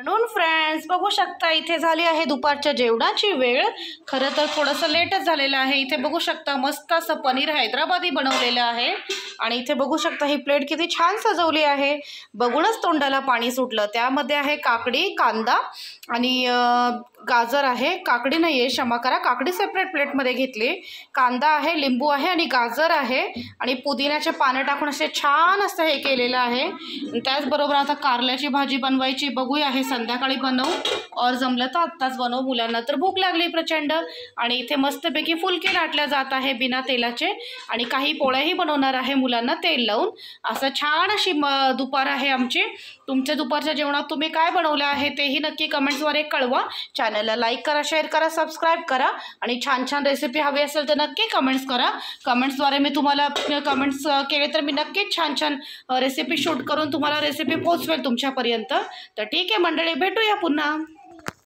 म्हणून फ्रेंड्स बघू शकता इथे झाली आहे दुपारच्या जेवणाची वेळ। खरं तर थोडंसं लेटच झालेलं आहे। इथे बघू शकता मस्त असं पनीर हैदराबादी बनवलेलं आहे आणि इथे बघू शकता ही प्लेट किती छान सजवली आहे। बघूनच तोंडाला पाणी सुटलं। त्यामध्ये आहे काकडी, कांदा आणि गाजर आहे। काकडी नाही आहे, क्षमा करा, काकडी सेपरेट प्लेटमध्ये घेतली। कांदा आहे, लिंबू आहे आणि गाजर आहे आणि पुदिन्याचे पानं टाकून असे छान असं हे केलेलं आहे। त्याचबरोबर आता कारल्याची भाजी बनवायची, बघूया हे संध्याकाळी बनवू और जमलं तर आत्ताच बनवू, मुलांना तर भूक लागली प्रचंड। आणि इथे मस्तपैकी फुलके लाटल्या जात आहे बिना तेलाचे आणि काही पोळ्याही बनवणार आहे मुलांना तेल लावून। असं छान अशी दुपार आहे आमची। तुमच्या दुपारच्या जेवणात तुम्ही काय बनवलं आहे तेही नक्की कमेंट्सद्वारे कळवा। चॅनलला लाईक करा, शेअर करा, सबस्क्राईब करा आणि छान छान रेसिपी हवी असेल तर नक्की कमेंट्स करा। कमेंट्सद्वारे मी तुम्हाला कमेंट्स केले तर मी नक्कीच छान छान रेसिपी शूट करून तुम्हाला रेसिपी पोहोचवेल तुमच्यापर्यंत। तर ठीक आहे मंडळी, भेटूया पुन्हा।